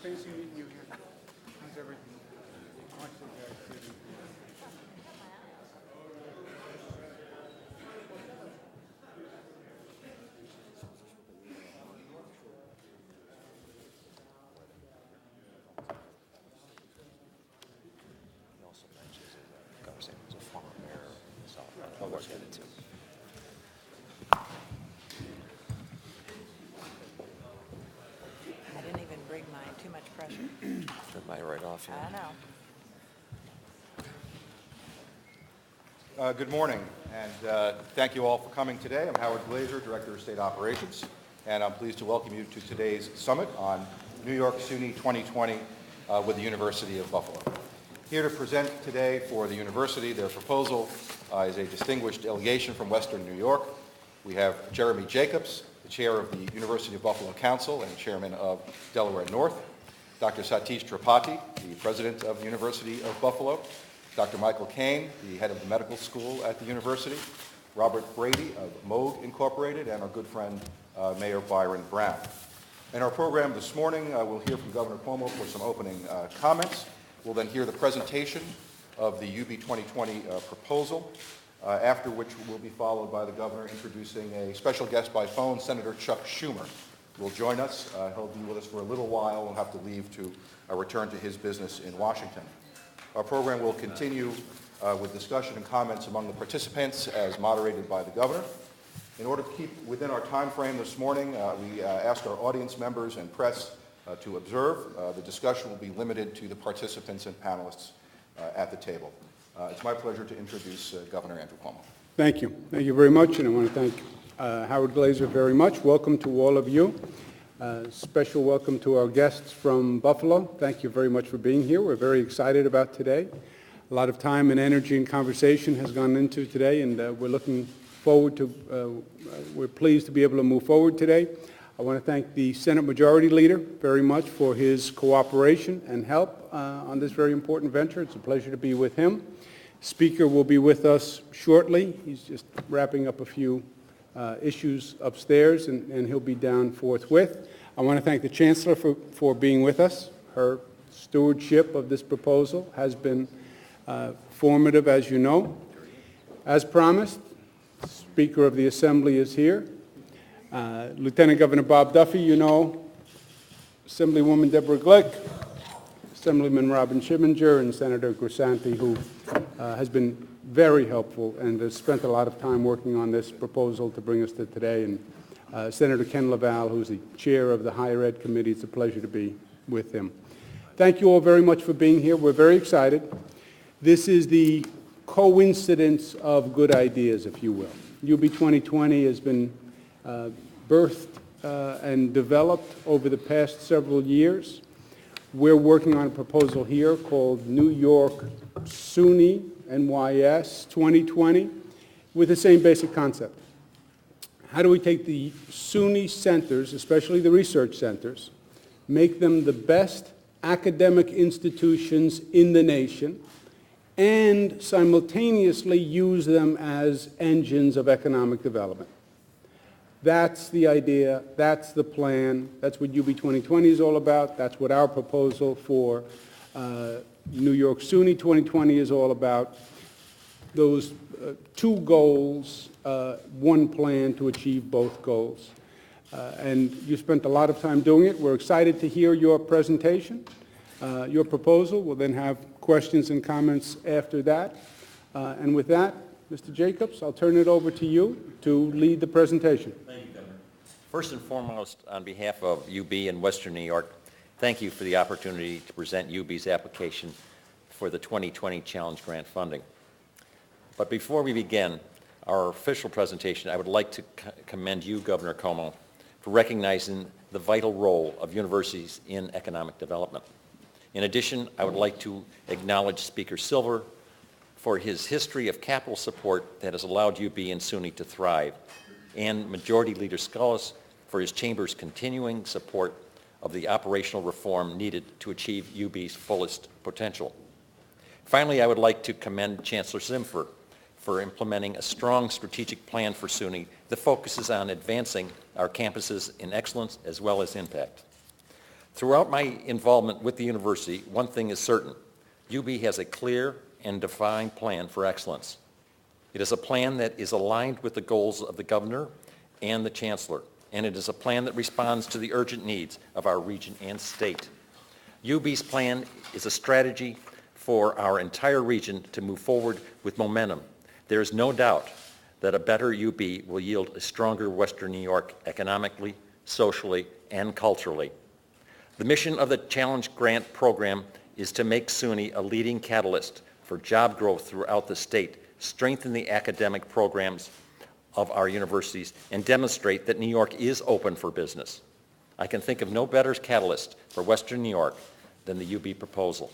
Fancy meeting you here. How's everything? Much obliged. He also mentions that Governor was a former mayor, so I'll work at it too. I didn't even bring mine. Too much pressure. Turn mine right off. I know. Good morning, and thank you all for coming today. I'm Howard Glazer, Director of State Operations, and I'm pleased to welcome you to today's summit on New York SUNY 2020 with the University of Buffalo. Here to present today for the university their proposal is a distinguished delegation from Western New York. We have Jeremy Jacobs, the chair of the University of Buffalo Council and chairman of Delaware North, Dr. Satish Tripathi, the president of the University of Buffalo, Dr. Michael Kane, the head of the medical school at the university, Robert Brady of Moog Incorporated, and our good friend, Mayor Byron Brown. In our program this morning, we'll hear from Governor Cuomo for some opening comments. We'll then hear the presentation of the UB 2020 proposal, after which will be followed by the governor introducing a special guest by phone, Senator Chuck Schumer. Will join us. He'll be with us for a little while. We'll have to leave to return to his business in Washington. Our program will continue with discussion and comments among the participants as moderated by the governor. In order to keep within our time frame this morning, we ask our audience members and press to observe. The discussion will be limited to the participants and panelists at the table. It's my pleasure to introduce Governor Andrew Cuomo. Thank you. Thank you very much, and I want to thank Howard Glazer very much. Welcome to all of you. Special welcome to our guests from Buffalo. Thank you very much for being here. We're very excited about today. A lot of time and energy and conversation has gone into today, and we're looking forward to, we're pleased to be able to move forward today. I want to thank the Senate Majority Leader very much for his cooperation and help on this very important venture. It's a pleasure to be with him. Speaker will be with us shortly. He's just wrapping up a few issues upstairs, and he'll be down forthwith. I want to thank the Chancellor for being with us. Her stewardship of this proposal has been formative, as you know. As promised, Speaker of the Assembly is here. Lieutenant Governor Bob Duffy, you know, Assemblywoman Deborah Glick, Assemblyman Robin Schibinger, and Senator Grisanti, who has been very helpful and has spent a lot of time working on this proposal to bring us to today. And Senator Ken LaValle, who's the chair of the Higher Ed Committee. It's a pleasure to be with him. Thank you all very much for being here. We're very excited. This is the coincidence of good ideas, if you will. UB 2020 has been birthed and developed over the past several years. We're working on a proposal here called New York SUNY NYS 2020 with the same basic concept. How do we take the SUNY centers, especially the research centers, make them the best academic institutions in the nation, and simultaneously use them as engines of economic development? That's the idea, that's the plan, that's what UB 2020 is all about, that's what our proposal for New York SUNY 2020 is all about. Those two goals, one plan to achieve both goals. And you spent a lot of time doing it. We're excited to hear your presentation, your proposal. We'll then have questions and comments after that. And with that, Mr. Jacobs, I'll turn it over to you to lead the presentation. Thank you, Governor. First and foremost, on behalf of UB and Western New York, thank you for the opportunity to present UB's application for the 2020 Challenge Grant funding. But before we begin our official presentation, I would like to commend you, Governor Cuomo, for recognizing the vital role of universities in economic development. In addition, I would like to acknowledge Speaker Silver for his history of capital support that has allowed UB and SUNY to thrive, and Majority Leader Scullis for his chamber's continuing support of the operational reform needed to achieve UB's fullest potential. Finally, I would like to commend Chancellor Zimfer for implementing a strong strategic plan for SUNY that focuses on advancing our campuses in excellence as well as impact. Throughout my involvement with the university, one thing is certain. UB has a clear and defined plan for excellence. It is a plan that is aligned with the goals of the governor and the chancellor, and it is a plan that responds to the urgent needs of our region and state. UB's plan is a strategy for our entire region to move forward with momentum. There is no doubt that a better UB will yield a stronger Western New York economically, socially, and culturally. The mission of the Challenge Grant Program is to make SUNY a leading catalyst for job growth throughout the state, strengthen the academic programs of our universities, and demonstrate that New York is open for business. I can think of no better catalyst for Western New York than the UB proposal.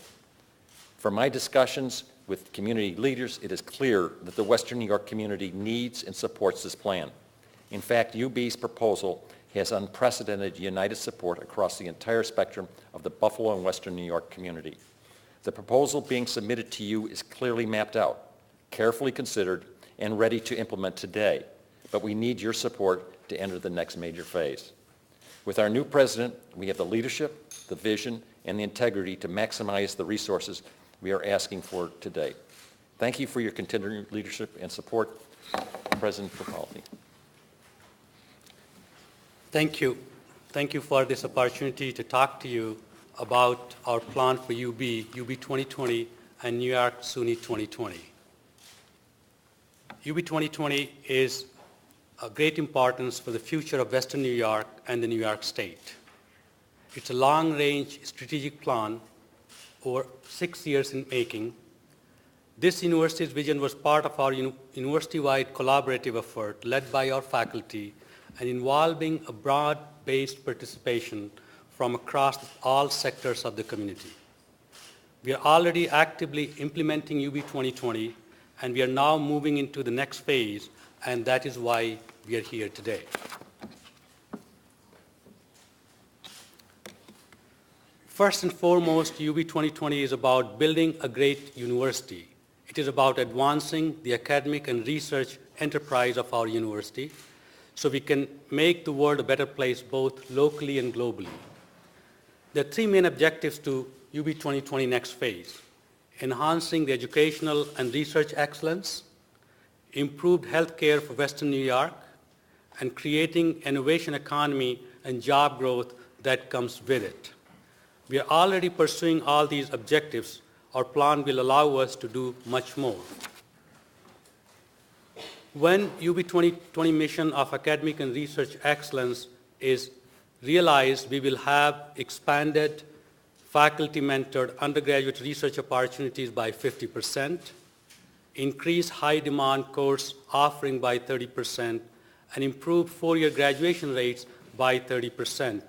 From my discussions with community leaders, it is clear that the Western New York community needs and supports this plan. In fact, UB's proposal has unprecedented united support across the entire spectrum of the Buffalo and Western New York community. The proposal being submitted to you is clearly mapped out, carefully considered, and ready to implement today, but we need your support to enter the next major phase. With our new president, we have the leadership, the vision, and the integrity to maximize the resources we are asking for today. Thank you for your continued leadership and support, President Capaldi. Thank you. Thank you for this opportunity to talk to you about our plan for UB 2020, and New York SUNY 2020. UB 2020 is of great importance for the future of Western New York and the New York State. It's a long-range strategic plan over 6 years in making. This university's vision was part of our university-wide collaborative effort led by our faculty and involving a broad-based participation from across all sectors of the community. We are already actively implementing UB 2020, and we are now moving into the next phase, and that is why we are here today. First and foremost, UB 2020 is about building a great university. It is about advancing the academic and research enterprise of our university so we can make the world a better place both locally and globally. There are three main objectives to UB 2020 next phase: enhancing the educational and research excellence, improved health care for Western New York, and creating innovation economy and job growth that comes with it. We are already pursuing all these objectives. Our plan will allow us to do much more. When UB 2020 mission of academic and research excellence is realized, we will have expanded faculty-mentored undergraduate research opportunities by 50%, increase high-demand course offering by 30%, and improve four-year graduation rates by 30%.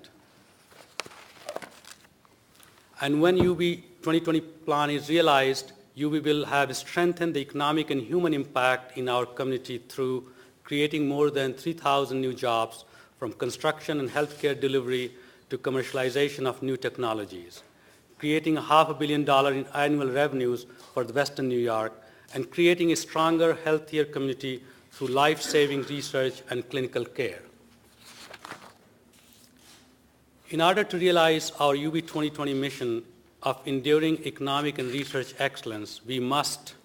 And when UB 2020 plan is realized, UB will have strengthened the economic and human impact in our community through creating more than 3,000 new jobs, from construction and healthcare delivery to commercialization of new technologies, creating $500 million in annual revenues for the Western New York, and creating a stronger, healthier community through life-saving research and clinical care. In order to realize our UB 2020 mission of enduring economic and research excellence, we must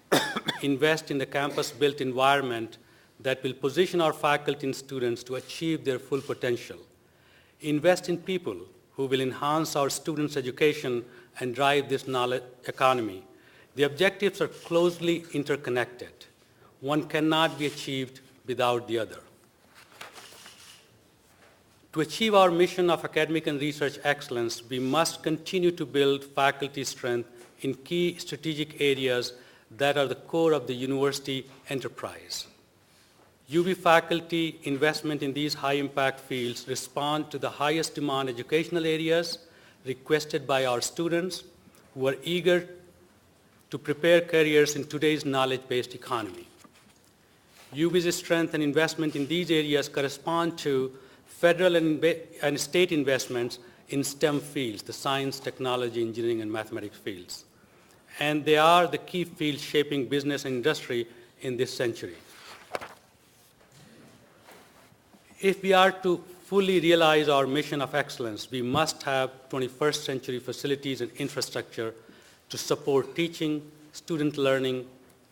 invest in the campus-built environment that will position our faculty and students to achieve their full potential. Invest in people who will enhance our students' education and drive this knowledge economy. The objectives are closely interconnected. One cannot be achieved without the other. To achieve our mission of academic and research excellence, we must continue to build faculty strength in key strategic areas that are the core of the university enterprise. UB faculty investment in these high-impact fields respond to the highest demand educational areas requested by our students who are eager to prepare careers in today's knowledge-based economy. UB's strength and investment in these areas correspond to federal and state investments in STEM fields, the science, technology, engineering, and mathematics fields. And they are the key fields shaping business and industry in this century. If we are to fully realize our mission of excellence, we must have 21st century facilities and infrastructure to support teaching, student learning,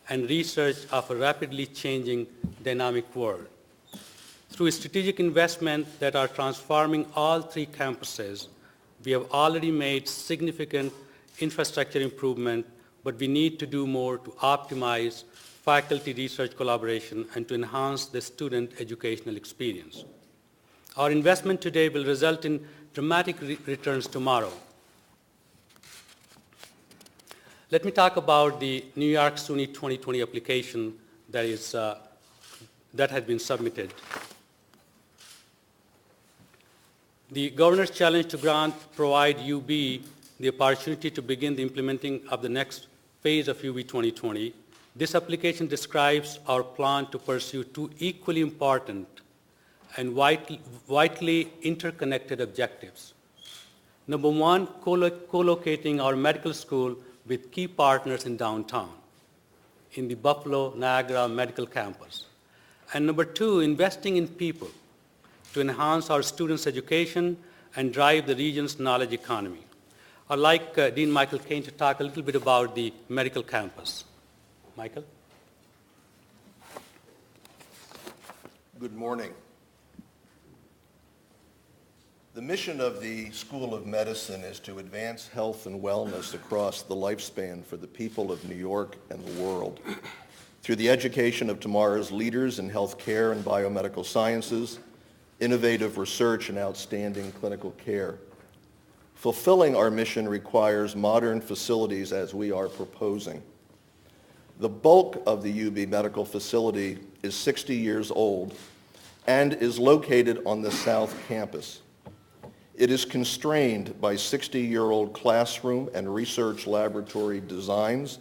and research of a rapidly changing dynamic world. Through strategic investment that are transforming all three campuses, we have already made significant infrastructure improvement, but we need to do more to optimize faculty research collaboration and to enhance the student educational experience. Our investment today will result in dramatic returns tomorrow. Let me talk about the New York SUNY 2020 application that has been submitted. The Governor's Challenge to Grant provide UB the opportunity to begin the implementing of the next phase of UB 2020. This application describes our plan to pursue two equally important and vitally interconnected objectives. Number one, co-locating our medical school with key partners in downtown, in the Buffalo Niagara Medical Campus. And number two, investing in people to enhance our students' education and drive the region's knowledge economy. I'd like Dean Michael Kane to talk a little bit about the medical campus. Michael? Good morning. The mission of the School of Medicine is to advance health and wellness across the lifespan for the people of New York and the world through the education of tomorrow's leaders in healthcare and biomedical sciences, innovative research, and outstanding clinical care. Fulfilling our mission requires modern facilities as we are proposing. The bulk of the UB medical facility is 60 years old and is located on the South Campus. It is constrained by 60-year-old classroom and research laboratory designs.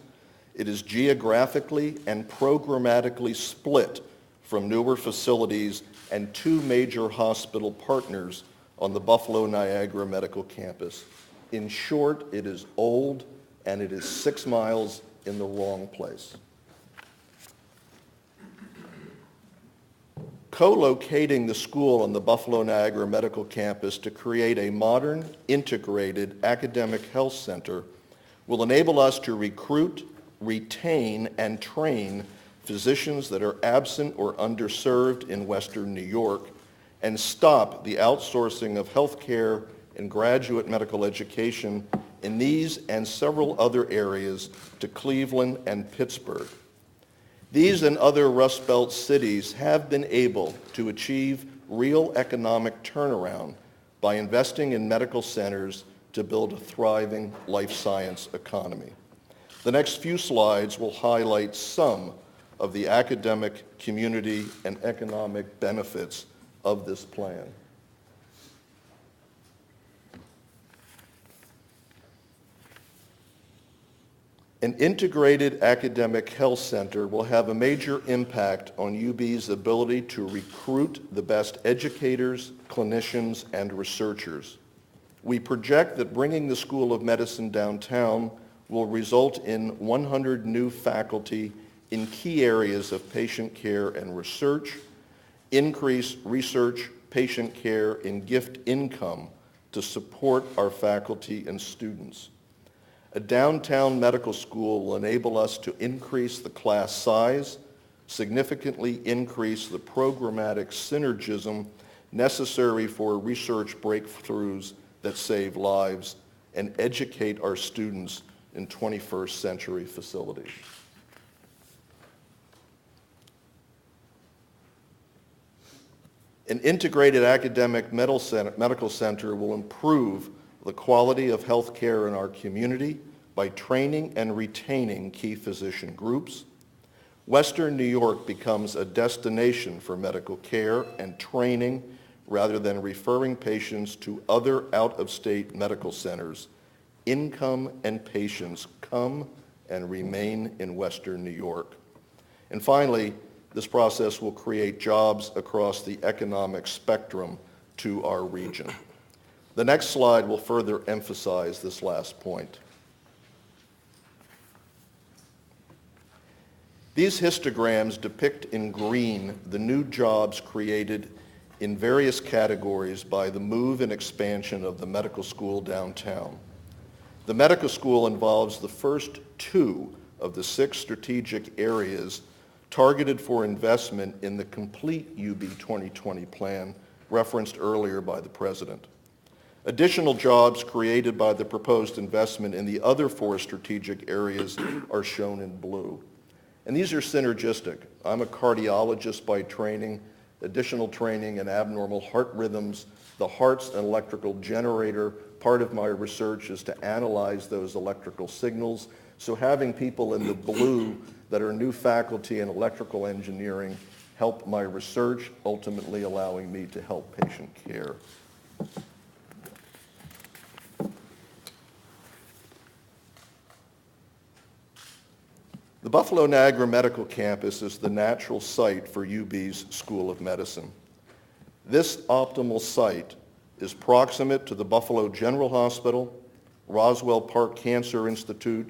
It is geographically and programmatically split from newer facilities and two major hospital partners on the Buffalo Niagara Medical Campus. In short, it is old and it is 6 miles in the wrong place. Co-locating the school on the Buffalo Niagara Medical Campus to create a modern, integrated academic health center will enable us to recruit, retain, and train physicians that are absent or underserved in Western New York and stop the outsourcing of healthcare and graduate medical education in these and several other areas to Cleveland and Pittsburgh. These and other Rust Belt cities have been able to achieve real economic turnaround by investing in medical centers to build a thriving life science economy. The next few slides will highlight some of the academic, community, and economic benefits of this plan. An integrated academic health center will have a major impact on UB's ability to recruit the best educators, clinicians, and researchers. We project that bringing the School of Medicine downtown will result in 100 new faculty in key areas of patient care and research, increase research, patient care, and gift income to support our faculty and students. A downtown medical school will enable us to increase the class size, significantly increase the programmatic synergism necessary for research breakthroughs that save lives, and educate our students in 21st century facilities. An integrated academic medical center will improve the quality of health care in our community by training and retaining key physician groups. Western New York becomes a destination for medical care and training rather than referring patients to other out-of-state medical centers. Income and patients come and remain in Western New York. And finally, this process will create jobs across the economic spectrum to our region. The next slide will further emphasize this last point. These histograms depict in green the new jobs created in various categories by the move and expansion of the medical school downtown. The medical school involves the first 2 of the 6 strategic areas targeted for investment in the complete UB 2020 plan referenced earlier by the President. Additional jobs created by the proposed investment in the other 4 strategic areas are shown in blue. And these are synergistic. I'm a cardiologist by training. Additional training in abnormal heart rhythms. The heart's an electrical generator. Part of my research is to analyze those electrical signals. So having people in the blue that are new faculty in electrical engineering help my research, ultimately allowing me to help patient care. The Buffalo Niagara Medical Campus is the natural site for UB's School of Medicine. This optimal site is proximate to the Buffalo General Hospital, Roswell Park Cancer Institute,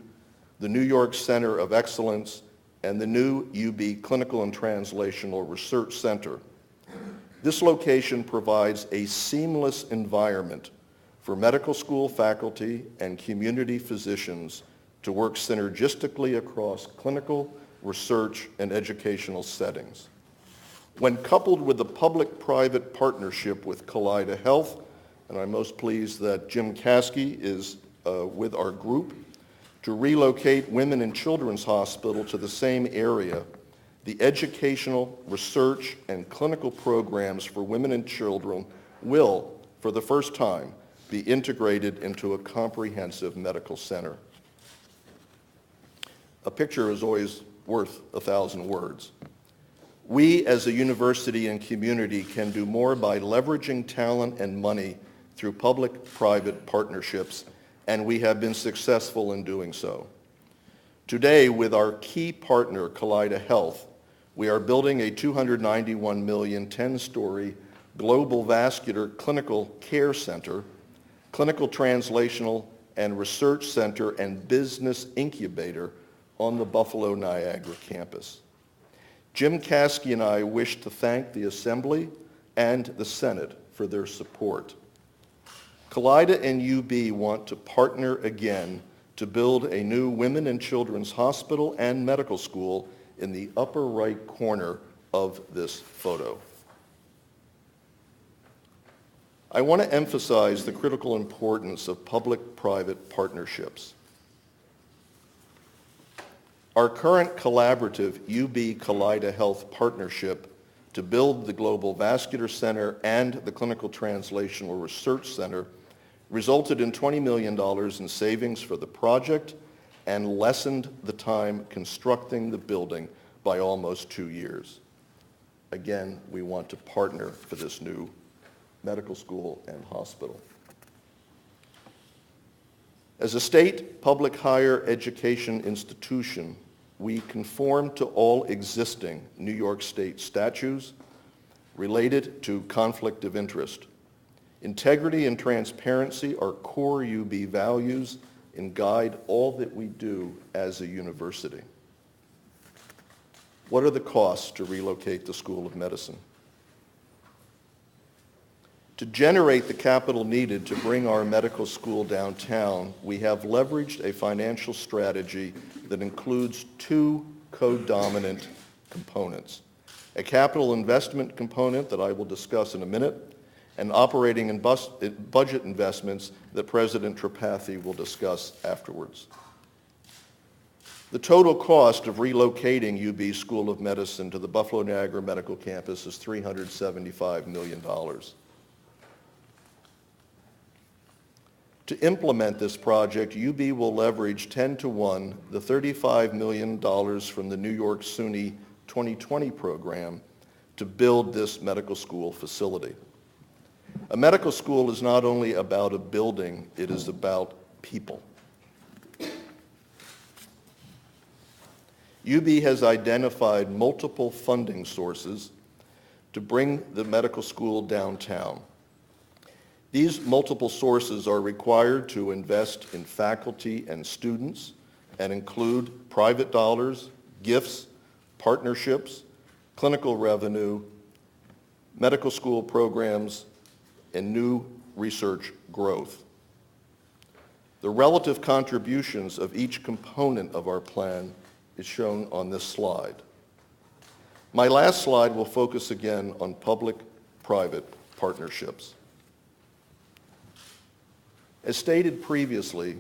the New York Center of Excellence, and the new UB Clinical and Translational Research Center. This location provides a seamless environment for medical school faculty and community physicians to work synergistically across clinical, research, and educational settings. When coupled with the public-private partnership with Kaleida Health, and I'm most pleased that Jim Caskey is with our group, to relocate Women and Children's Hospital to the same area, the educational, research, and clinical programs for women and children will, for the first time, be integrated into a comprehensive medical center. A picture is always worth 1,000 words. We as a university and community can do more by leveraging talent and money through public-private partnerships, and we have been successful in doing so. Today, with our key partner, Kaleida Health, we are building a $291 million 10-story global vascular clinical care center, clinical translational and research center, and business incubator on the Buffalo Niagara campus. Jim Caskey and I wish to thank the Assembly and the Senate for their support. Kaleida and UB want to partner again to build a new women and children's hospital and medical school in the upper right corner of this photo. I want to emphasize the critical importance of public-private partnerships. Our current collaborative UB-Kaleida Health partnership to build the Global Vascular Center and the Clinical Translational Research Center resulted in $20 million in savings for the project and lessened the time constructing the building by almost 2 years. Again, we want to partner for this new medical school and hospital. As a state public higher education institution, we conform to all existing New York State statutes related to conflict of interest. Integrity and transparency are core UB values and guide all that we do as a university. What are the costs to relocate the School of Medicine? To generate the capital needed to bring our medical school downtown, we have leveraged a financial strategy that includes 2 co-dominant components: a capital investment component that I will discuss in a minute, and operating and budget investments that President Tripathi will discuss afterwards. The total cost of relocating UB School of Medicine to the Buffalo Niagara Medical Campus is $375 million. To implement this project, UB will leverage 10-to-1 the $35 million from the New York SUNY 2020 program to build this medical school facility. A medical school is not only about a building, it is about people. UB has identified multiple funding sources to bring the medical school downtown. These multiple sources are required to invest in faculty and students and include private dollars, gifts, partnerships, clinical revenue, medical school programs, and new research growth. The relative contributions of each component of our plan is shown on this slide. My last slide will focus again on public-private partnerships. As stated previously,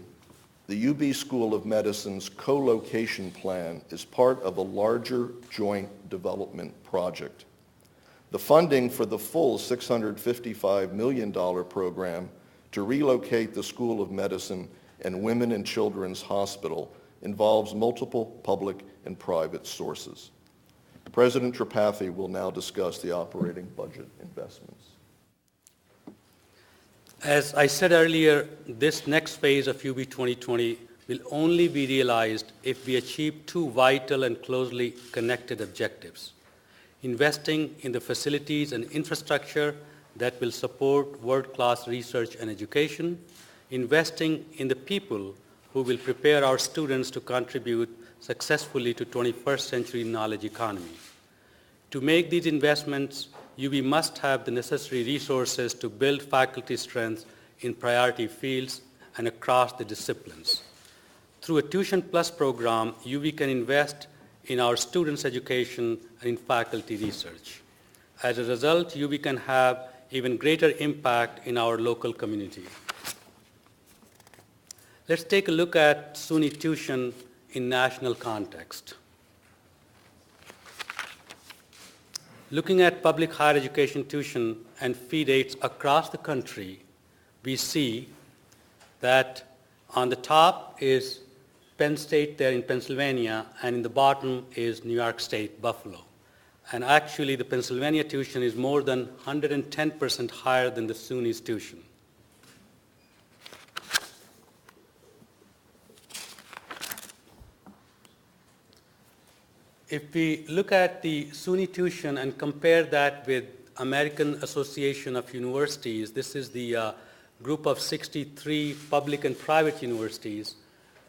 the UB School of Medicine's co-location plan is part of a larger joint development project. The funding for the full $655 million program to relocate the School of Medicine and Women and Children's Hospital involves multiple public and private sources. President Tripathi will now discuss the operating budget investments. As I said earlier, this next phase of UB 2020 will only be realized if we achieve two vital and closely connected objectives: investing in the facilities and infrastructure that will support world-class research and education, investing in the people who will prepare our students to contribute successfully to 21st century knowledge economy. To make these investments, UB must have the necessary resources to build faculty strength in priority fields and across the disciplines. Through a Tuition Plus program, UB can invest in our students' education and in faculty research. As a result, UB can have even greater impact in our local community. Let's take a look at SUNY tuition in national context. Looking at public higher education tuition and fee rates across the country, we see that on the top is Penn State there in Pennsylvania, and in the bottom is New York State, Buffalo. And actually, the Pennsylvania tuition is more than 110% higher than the SUNY's tuition. If we look at the SUNY tuition and compare that with American Association of Universities, this is the group of 63 public and private universities.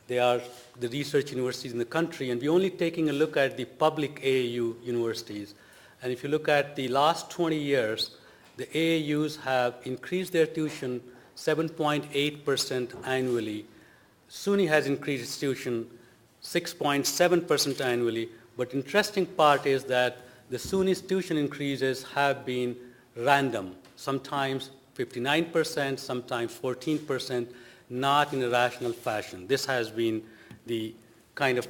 They are the research universities in the country, and we're only taking a look at the public AAU universities. And if you look at the last 20 years, the AAUs have increased their tuition 7.8% annually. SUNY has increased its tuition 6.7% annually. But interesting part is that the SUNY's tuition increases have been random, sometimes 59%, sometimes 14%, not in a rational fashion. This has been the kind of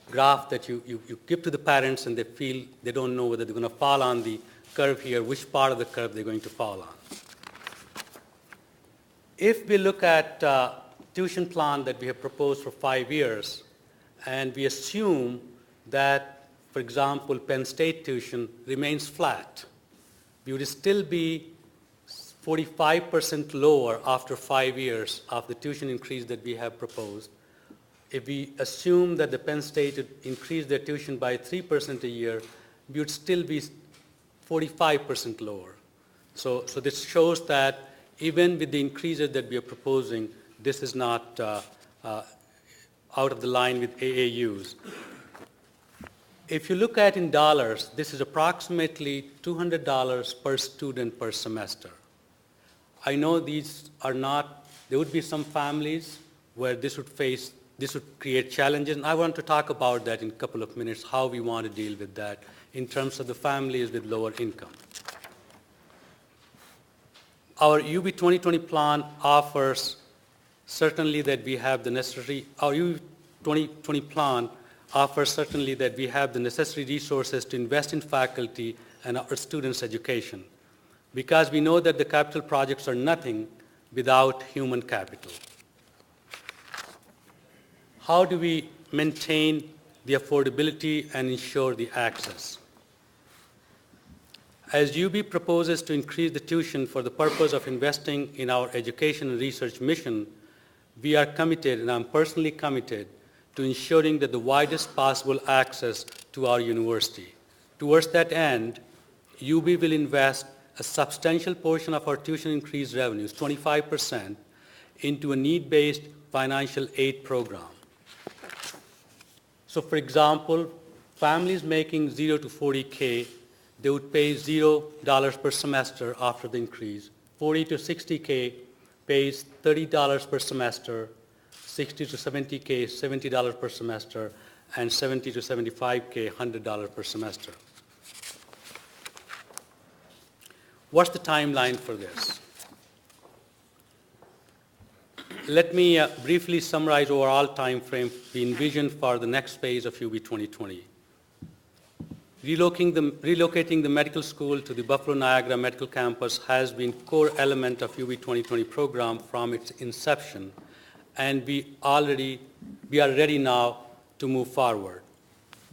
graph that you give to the parents, and they feel they don't know whether they're going to fall on the curve here, which part of the curve they're going to fall on. If we look at tuition plan that we have proposed for 5 years, and we assume that, for example, Penn State tuition remains flat, we would still be 45% lower after 5 years of the tuition increase that we have proposed. If we assume that the Penn State would increase their tuition by 3% a year, we would still be 45% lower. So this shows that even with the increases that we are proposing, this is not out of the line with AAUs. If you look at in dollars, this is approximately $200 per student per semester. I know these are not, there would be some families where this would create challenges, and I want to talk about that in a couple of minutes, how we want to deal with that in terms of the families with lower income. Our UB 2020 plan offers certainly that we have the necessary, our UB 2020 plan offers certainly that we have the necessary resources to invest in faculty and our students' education, because we know that the capital projects are nothing without human capital. How do we maintain the affordability and ensure the access? As UB proposes to increase the tuition for the purpose of investing in our education and research mission, we are committed, and I'm personally committed, to ensuring that the widest possible access to our university. Towards that end, UB will invest a substantial portion of our tuition increase revenues, 25%, into a need-based financial aid program. So for example, families making 0 to 40K, they would pay $0 per semester after the increase. 40 to 60K pays $30 per semester, 60 to 70K, $70 per semester, and 70 to 75K, $100 per semester. What's the timeline for this? Let me briefly summarize overall time frame we envision for the next phase of UB 2020. Relocating the medical school to the Buffalo Niagara Medical Campus has been core element of UB 2020 program from its inception, and we are ready now to move forward.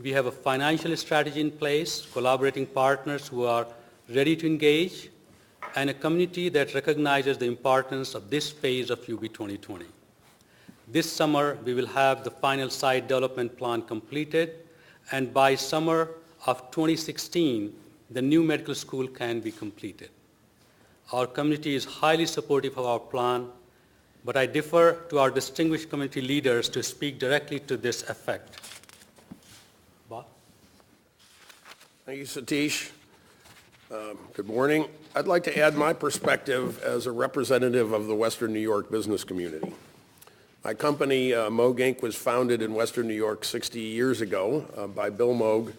We have a financial strategy in place, collaborating partners who are ready to engage, and a community that recognizes the importance of this phase of UB 2020. This summer, we will have the final site development plan completed, and by summer of 2016, the new medical school can be completed. Our community is highly supportive of our plan, but I defer to our distinguished community leaders to speak directly to this effect. Bob? Thank you, Satish. Good morning. I'd like to add my perspective as a representative of the Western New York business community. My company, Moog Inc., was founded in Western New York 60 years ago by Bill Moog,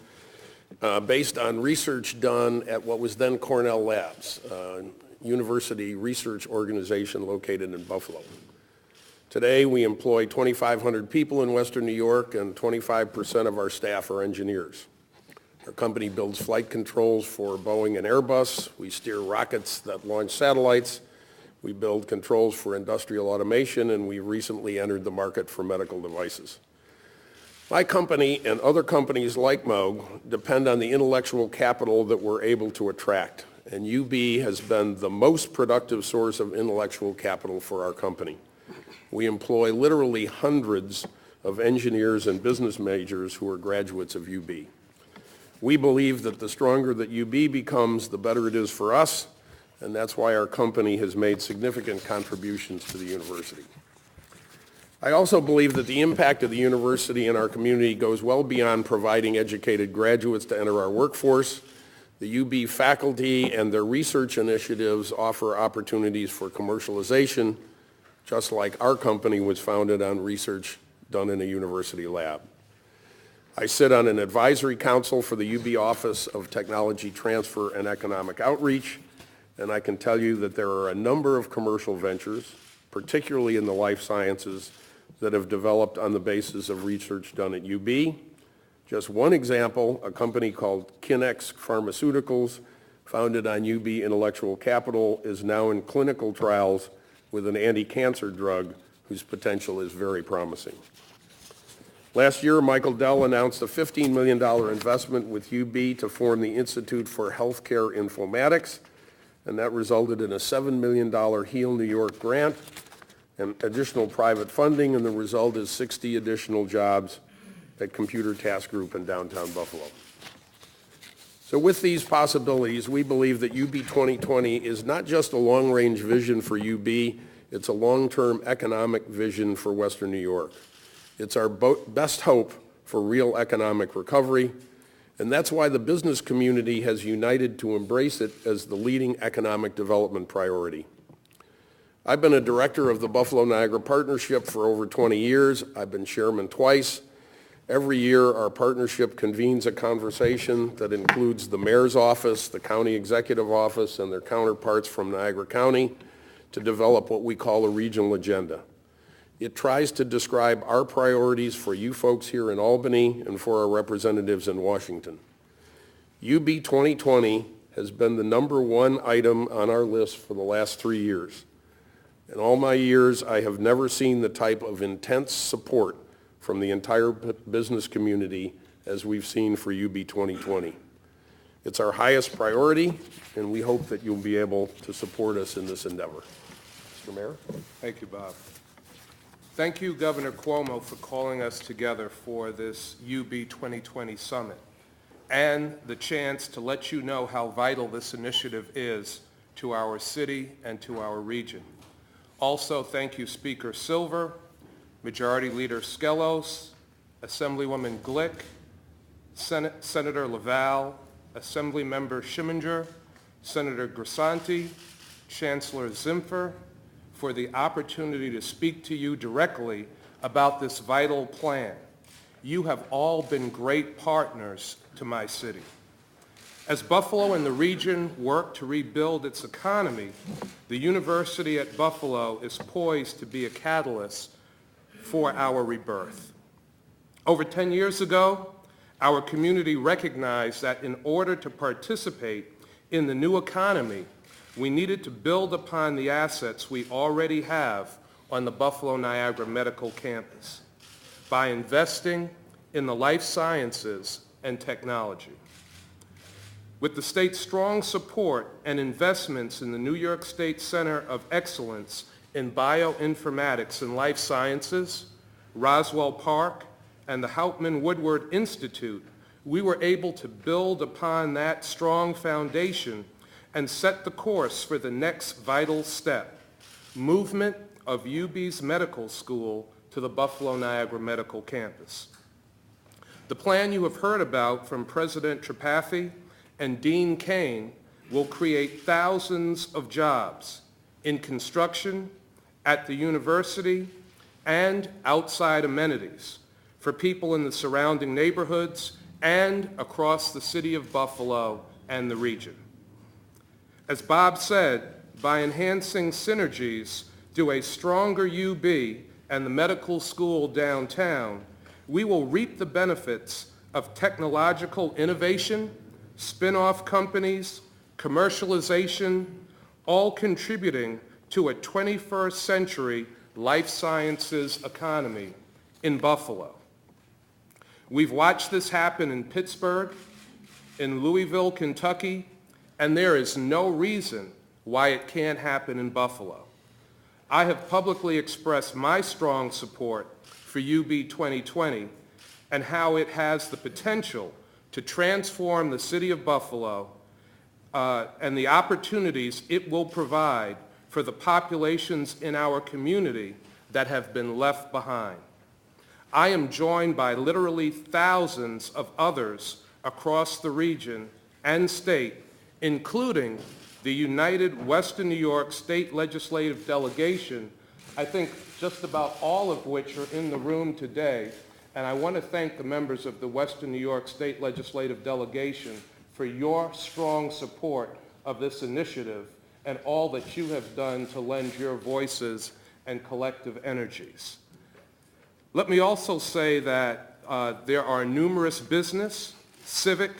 based on research done at what was then Cornell Labs, a university research organization located in Buffalo. Today, we employ 2,500 people in Western New York, and 25% of our staff are engineers. Our company builds flight controls for Boeing and Airbus. We steer rockets that launch satellites. We build controls for industrial automation, and we recently entered the market for medical devices. My company and other companies like Moog depend on the intellectual capital that we're able to attract, and UB has been the most productive source of intellectual capital for our company. We employ literally hundreds of engineers and business majors who are graduates of UB. We believe that the stronger that UB becomes, the better it is for us, and that's why our company has made significant contributions to the university. I also believe that the impact of the university in our community goes well beyond providing educated graduates to enter our workforce. The UB faculty and their research initiatives offer opportunities for commercialization, just like our company was founded on research done in a university lab. I sit on an advisory council for the UB Office of Technology Transfer and Economic Outreach, and I can tell you that there are a number of commercial ventures, particularly in the life sciences, that have developed on the basis of research done at UB. Just one example, a company called Kinex Pharmaceuticals, founded on UB intellectual capital, is now in clinical trials with an anti-cancer drug whose potential is very promising. Last year, Michael Dell announced a $15 million investment with UB to form the Institute for Healthcare Informatics, and that resulted in a $7 million Heal New York grant and additional private funding, and the result is 60 additional jobs at Computer Task Group in downtown Buffalo. So with these possibilities, we believe that UB 2020 is not just a long-range vision for UB, it's a long-term economic vision for Western New York. It's our best hope for real economic recovery, and that's why the business community has united to embrace it as the leading economic development priority. I've been a director of the Buffalo Niagara Partnership for over 20 years. I've been chairman twice. Every year, our partnership convenes a conversation that includes the mayor's office, the county executive office, and their counterparts from Niagara County to develop what we call a regional agenda. It tries to describe our priorities for you folks here in Albany and for our representatives in Washington. UB 2020 has been the #1 item on our list for the last 3 years. In all my years, I have never seen the type of intense support from the entire business community as we've seen for UB 2020. It's our highest priority, and we hope that you'll be able to support us in this endeavor. Mr. Mayor? Thank you, Bob. Thank you, Governor Cuomo, for calling us together for this UB 2020 summit and the chance to let you know how vital this initiative is to our city and to our region. Also, thank you, Speaker Silver, Majority Leader Skelos, Assemblywoman Glick, Senator Laval, Assemblymember Schimminger, Senator Grisanti, Chancellor Zimpher, for the opportunity to speak to you directly about this vital plan. You have all been great partners to my city. As Buffalo and the region work to rebuild its economy, the University at Buffalo is poised to be a catalyst for our rebirth. Over 10 years ago, our community recognized that in order to participate in the new economy, we needed to build upon the assets we already have on the Buffalo-Niagara Medical Campus by investing in the life sciences and technology. With the state's strong support and investments in the New York State Center of Excellence in Bioinformatics and Life Sciences, Roswell Park, and the Hauptmann Woodward Institute, we were able to build upon that strong foundation and set the course for the next vital step, movement of UB's medical school to the Buffalo-Niagara Medical Campus. The plan you have heard about from President Tripathi and Dean Kane will create thousands of jobs in construction, at the university, and outside amenities for people in the surrounding neighborhoods and across the city of Buffalo and the region. As Bob said, by enhancing synergies through a stronger UB and the medical school downtown, we will reap the benefits of technological innovation, spin-off companies, commercialization, all contributing to a 21st century life sciences economy in Buffalo. We've watched this happen in Pittsburgh, in Louisville, Kentucky, and there is no reason why it can't happen in Buffalo. I have publicly expressed my strong support for UB 2020 and how it has the potential to transform the city of Buffalo and the opportunities it will provide for the populations in our community that have been left behind. I am joined by literally thousands of others across the region and state, including the United Western New York State Legislative Delegation, I think just about all of which are in the room today. And I want to thank the members of the Western New York State Legislative Delegation for your strong support of this initiative and all that you have done to lend your voices and collective energies. Let me also say that there are numerous business, civic,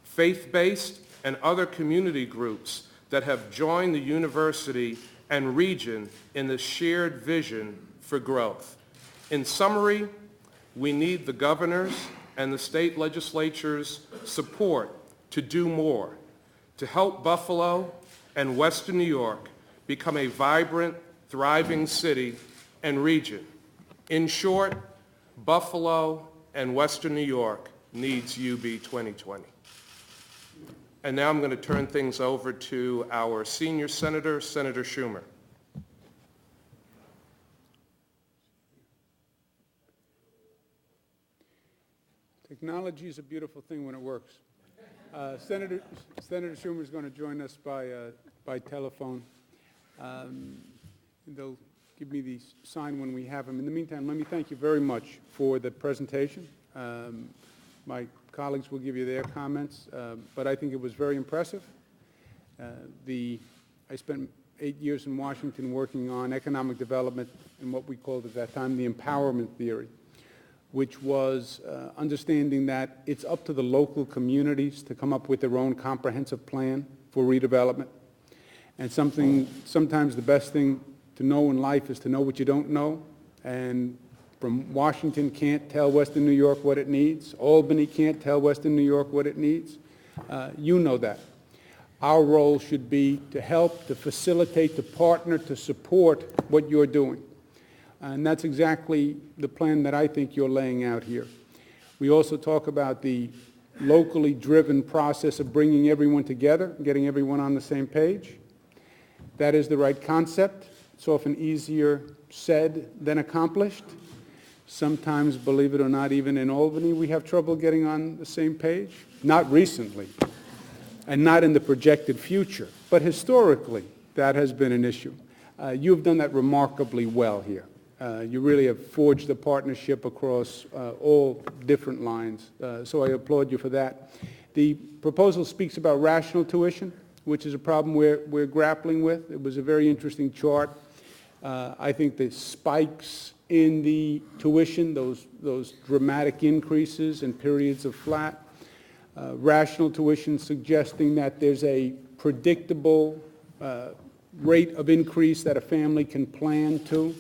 faith-based, and other community groups that have joined the university and region in the shared vision for growth. In summary, we need the governor's and the state legislature's support to do more, to help Buffalo and Western New York become a vibrant, thriving city and region. In short, Buffalo and Western New York needs UB 2020. And now I'm going to turn things over to our senior senator, Senator Schumer. Technology is a beautiful thing when it works. Senator Schumer is going to join us by telephone. They'll give me the sign when we have him. In the meantime, let me thank you very much for the presentation. My colleagues will give you their comments, but I think it was very impressive. I spent 8 years in Washington working on economic development and what we called at that time the empowerment theory, which was understanding that it's up to the local communities to come up with their own comprehensive plan for redevelopment. And sometimes the best thing to know in life is to know what you don't know. And from Washington can't tell Western New York what it needs. Albany can't tell Western New York what it needs. You know that. Our role should be to help, to facilitate, to partner, to support what you're doing. And that's exactly the plan that I think you're laying out here. We also talk about the locally driven process of bringing everyone together, getting everyone on the same page. That is the right concept. It's often easier said than accomplished. Sometimes, believe it or not, even in Albany, we have trouble getting on the same page. Not recently, and not in the projected future. But historically, that has been an issue. You've done that remarkably well here. You really have forged a partnership across all different lines, so I applaud you for that. The proposal speaks about rational tuition, which is a problem we're grappling with. It was a very interesting chart. I think the spikes in the tuition, those dramatic increases and periods of flat, rational tuition suggesting that there's a predictable rate of increase that a family can plan to.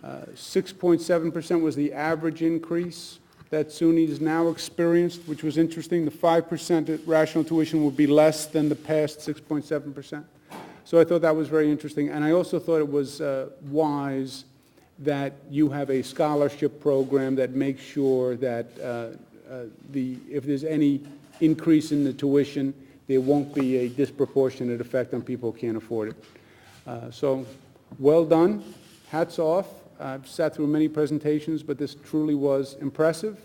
6.7% was the average increase that SUNY's now experienced, which was interesting. The 5% rational tuition would be less than the past 6.7%. So I thought that was very interesting. And I also thought it was wise that you have a scholarship program that makes sure that if there's any increase in the tuition, there won't be a disproportionate effect on people who can't afford it. So well done. Hats off. I've sat through many presentations, but this truly was impressive.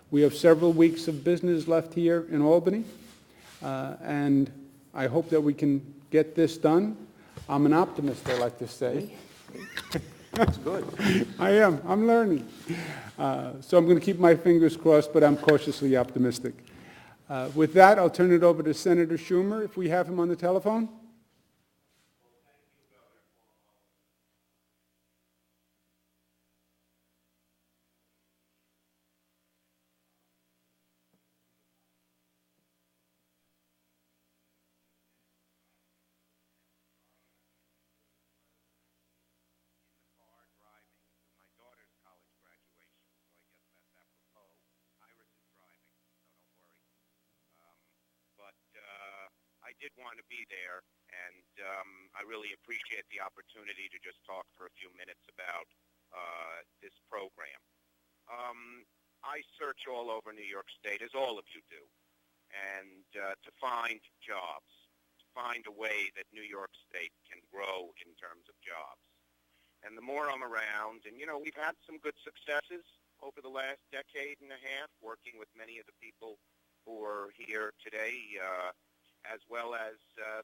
We have several weeks of business left here in Albany, and I hope that we can get this done. I'm an optimist, I like to say. That's good. I am. I'm learning. So I'm going to keep my fingers crossed, but I'm cautiously optimistic. With that, I'll turn it over to Senator Schumer, if we have him on the telephone. I did want to be there, and I really appreciate the opportunity to just talk for a few minutes about this program. I search all over New York State, as all of you do, and to find jobs, to find a way that New York State can grow in terms of jobs. And the more I'm around, and we've had some good successes over the last decade and a half, working with many of the people who are here today, as well as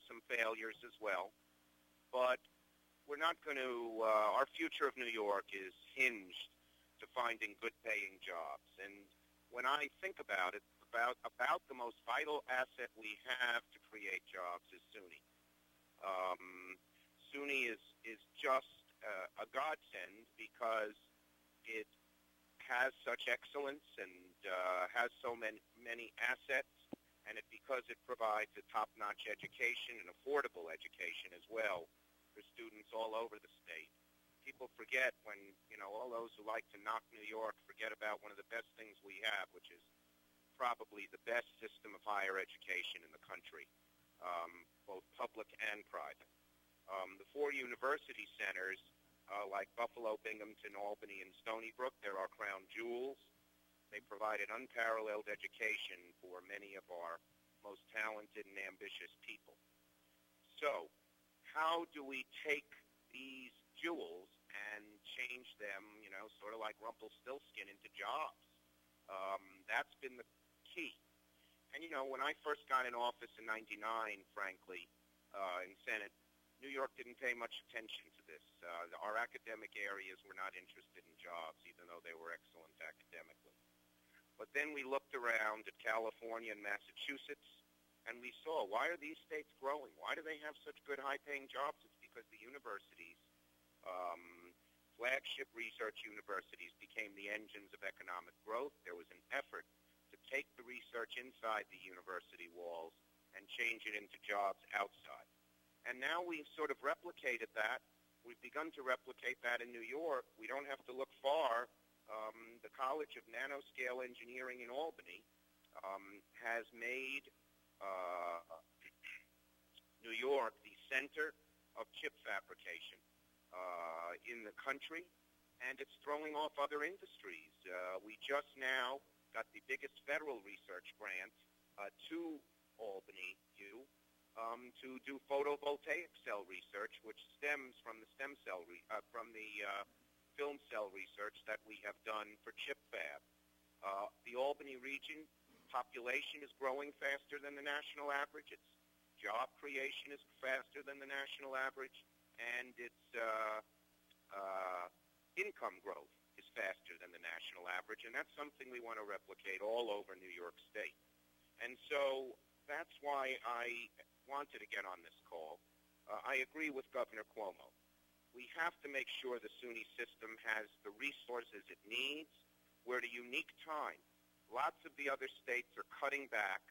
some failures as well. But we're not going to, our future of New York is hinged to finding good paying jobs. And when I think about it, about the most vital asset we have to create jobs is SUNY. SUNY is just a godsend because it has such excellence and has so many assets, and because it provides a top-notch education and affordable education as well for students all over the state. People forget when, all those who like to knock New York forget about one of the best things we have, which is probably the best system of higher education in the country, both public and private. The 4 university centers, like Buffalo, Binghamton, Albany, and Stony Brook, they're our crown jewels. They provide an unparalleled education for many of our most talented and ambitious people. So, how do we take these jewels and change them, sort of like Rumpelstiltskin, into jobs? That's been the key. And, when I first got in office in '99, frankly, in Senate, New York didn't pay much attention to this. Our academic areas were not interested in jobs, even though they were excellent academically. But then we looked around at California and Massachusetts, and we saw, why are these states growing? Why do they have such good high-paying jobs? It's because the universities, flagship research universities, became the engines of economic growth. There was an effort to take the research inside the university walls and change it into jobs outside. And now we've sort of replicated that. We've begun to replicate that in New York. We don't have to look far. The College of Nanoscale Engineering in Albany has made New York the center of chip fabrication in the country, and it's throwing off other industries. We just now got the biggest federal research grant to Albany U to do photovoltaic cell research, which stems from the film cell research that we have done for chip fab. The Albany region population is growing faster than the national average. Its job creation is faster than the national average, and its income growth is faster than the national average, and that's something we want to replicate all over New York State. And so that's why I wanted to get on this call. I agree with Governor Cuomo. We have to make sure the SUNY system has the resources it needs. We're at a unique time. Lots of the other states are cutting back,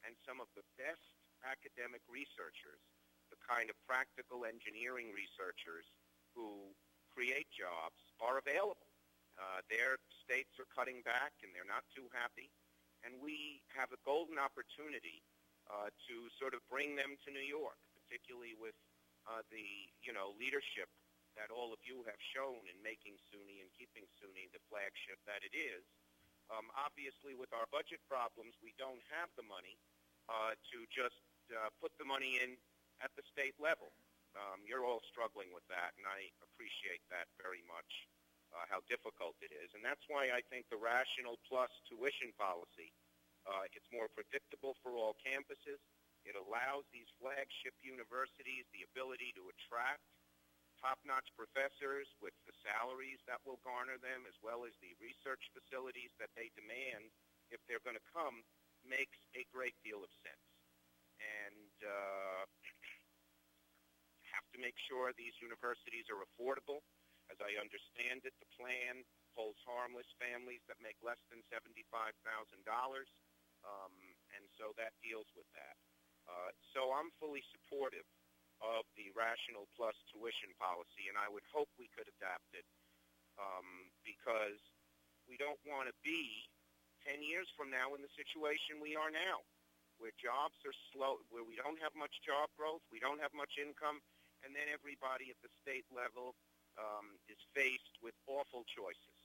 and some of the best academic researchers, the kind of practical engineering researchers who create jobs, are available. Their states are cutting back, and they're not too happy. And we have a golden opportunity to sort of bring them to New York, particularly with the leadership that all of you have shown in making SUNY and keeping SUNY the flagship that it is. Obviously, with our budget problems, we don't have the money to just put the money in at the state level. You're all struggling with that, and I appreciate that very much, how difficult it is. And that's why I think the rational plus tuition policy, it's more predictable for all campuses. It allows these flagship universities the ability to attract top-notch professors with the salaries that will garner them, as well as the research facilities that they demand if they're going to come, makes a great deal of sense. And have to make sure these universities are affordable. As I understand it, the plan holds harmless families that make less than $75,000, and so that deals with that. So I'm fully supportive of the rational plus tuition policy, and I would hope we could adapt it because we don't want to be 10 years from now in the situation we are now, where jobs are slow, where we don't have much job growth, we don't have much income, and then everybody at the state level is faced with awful choices.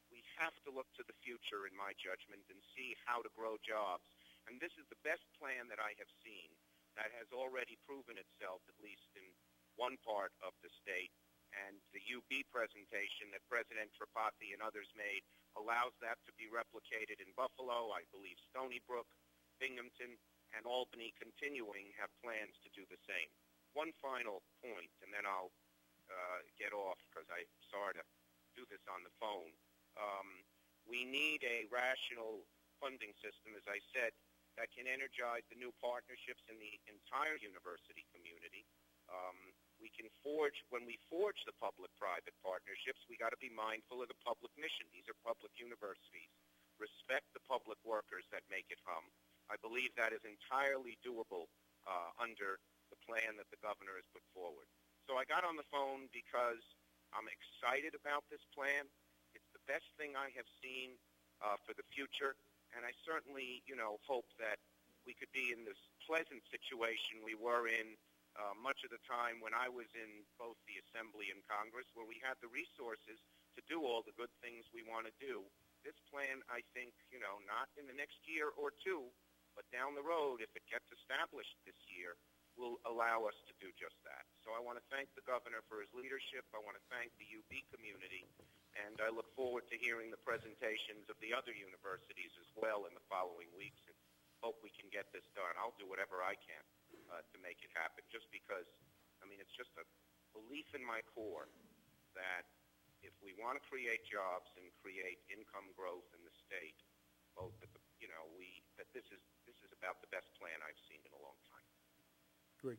We have to look to the future, in my judgment, and see how to grow jobs. And this is the best plan that I have seen that has already proven itself, at least in one part of the state. And the UB presentation that President Tripathi and others made allows that to be replicated in Buffalo. I believe Stony Brook, Binghamton, and Albany continuing have plans to do the same. One final point, and then I'll get off because I'm sorry to do this on the phone. We need a rational funding system, as I said, that can energize the new partnerships in the entire university community. We can forge, when we forge the public-private partnerships, we got to be mindful of the public mission. These are public universities. Respect the public workers that make it hum. I believe that is entirely doable under the plan that the governor has put forward. So I got on the phone because I'm excited about this plan. It's the best thing I have seen for the future. And I certainly, hope that we could be in this pleasant situation we were in much of the time when I was in both the Assembly and Congress, where we had the resources to do all the good things we want to do. This plan, I think, not in the next year or two, but down the road, if it gets established this year, will allow us to do just that. So I want to thank the governor for his leadership. I want to thank the UB community. And I look forward to hearing the presentations of the other universities as well in the following weeks, and hope we can get this done. I'll do whatever I can to make it happen, just because, it's just a belief in my core that if we want to create jobs and create income growth in the state, both that this is about the best plan I've seen in a long time. Great.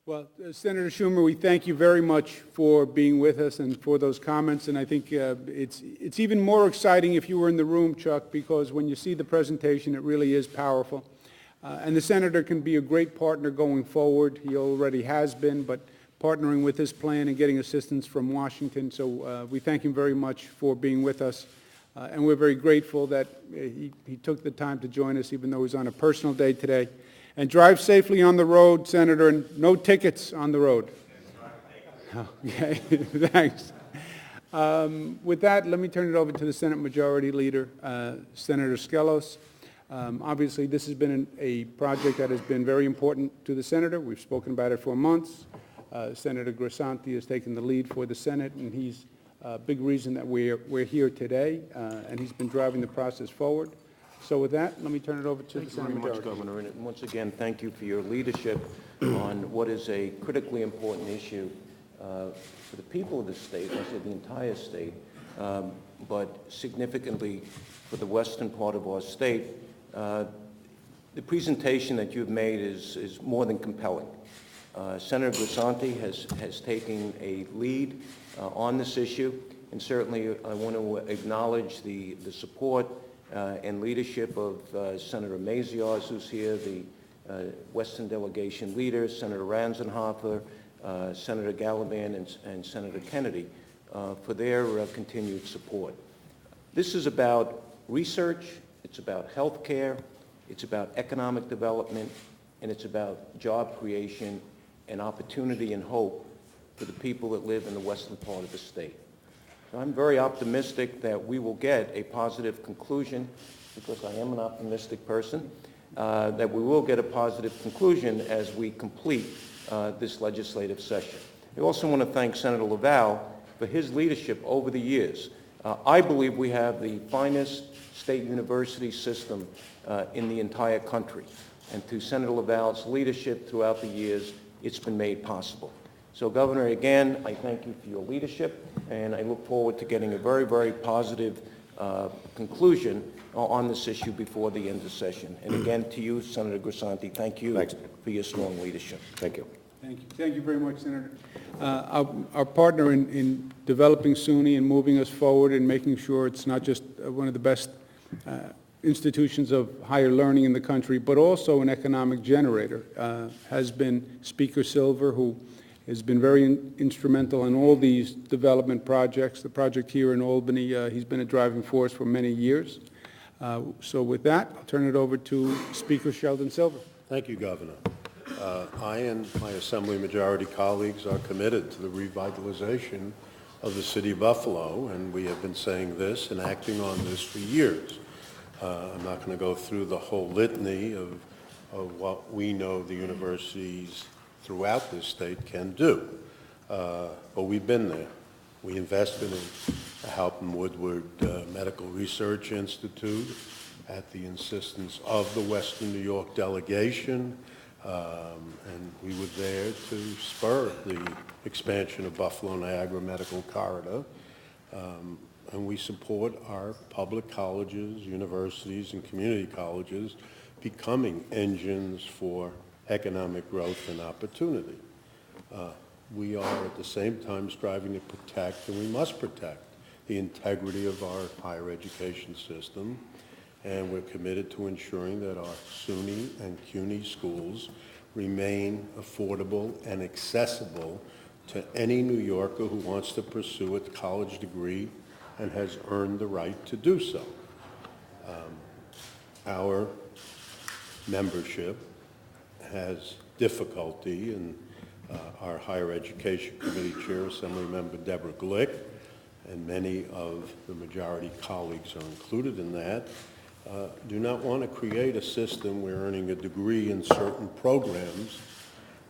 Well, Senator Schumer, we thank you very much for being with us and for those comments. And I think it's even more exciting if you were in the room, Chuck, because when you see the presentation, it really is powerful. And the senator can be a great partner going forward. He already has been, but partnering with this plan and getting assistance from Washington. So we thank him very much for being with us. And we're very grateful that he took the time to join us, even though he's on a personal day today. And drive safely on the road, Senator, and no tickets on the road. Okay, thanks. With that, let me turn it over to the Senate Majority Leader, Senator Skelos. Obviously, this has been a project that has been very important to the Senator. We've spoken about it for months. Senator Grisanti has taken the lead for the Senate, and he's a big reason that we're here today, and he's been driving the process forward. So with that, let me turn it over to the Thank you Senate very much, Majority. Governor, and once again, thank you for your leadership on what is a critically important issue for the people of the state, I say the entire state, but significantly for the western part of our state. The presentation that you've made is more than compelling. Senator Grisanti has taken a lead on this issue, and certainly I want to acknowledge the support and leadership of Senator Maziarz, who's here, the Western delegation leaders, Senator Ranzenhofer, Senator Gallivan, and Senator Kennedy, for their continued support. This is about research, it's about health care, it's about economic development, and it's about job creation and opportunity and hope for the people that live in the western part of the state. So I'm very optimistic that we will get a positive conclusion, because I am an optimistic person, that we will get a positive conclusion as we complete this legislative session. I also want to thank Senator Laval for his leadership over the years. I believe we have the finest state university system in the entire country. And through Senator Laval's leadership throughout the years, it's been made possible. So, Governor, again, I thank you for your leadership, and I look forward to getting a very, very positive conclusion on this issue before the end of the session. And again, to you, Senator Grisanti, thank you for your strong leadership. Thank you. Thank you. Thank you very much, Senator. Our partner in developing SUNY and moving us forward and making sure it's not just one of the best institutions of higher learning in the country, but also an economic generator, has been Speaker Silver, who has been very instrumental in all these development projects. The project here in Albany, he's been a driving force for many years. So with that, I'll turn it over to Speaker Sheldon Silver. Thank you, Governor. I and my Assembly Majority colleagues are committed to the revitalization of the city of Buffalo, and we have been saying this and acting on this for years. I'm not going to go through the whole litany of what we know the universities throughout this state can do, but we've been there. We invested in the Halpin Woodward Medical Research Institute at the insistence of the Western New York delegation, and we were there to spur the expansion of Buffalo-Niagara Medical Corridor. And we support our public colleges, universities, and community colleges becoming engines for economic growth and opportunity. We are at the same time striving to protect, and we must protect, the integrity of our higher education system, and we're committed to ensuring that our SUNY and CUNY schools remain affordable and accessible to any New Yorker who wants to pursue a college degree and has earned the right to do so. Our membership has difficulty, and our Higher Education Committee Chair, Assemblymember Deborah Glick, and many of the majority colleagues are included in that, do not want to create a system where earning a degree in certain programs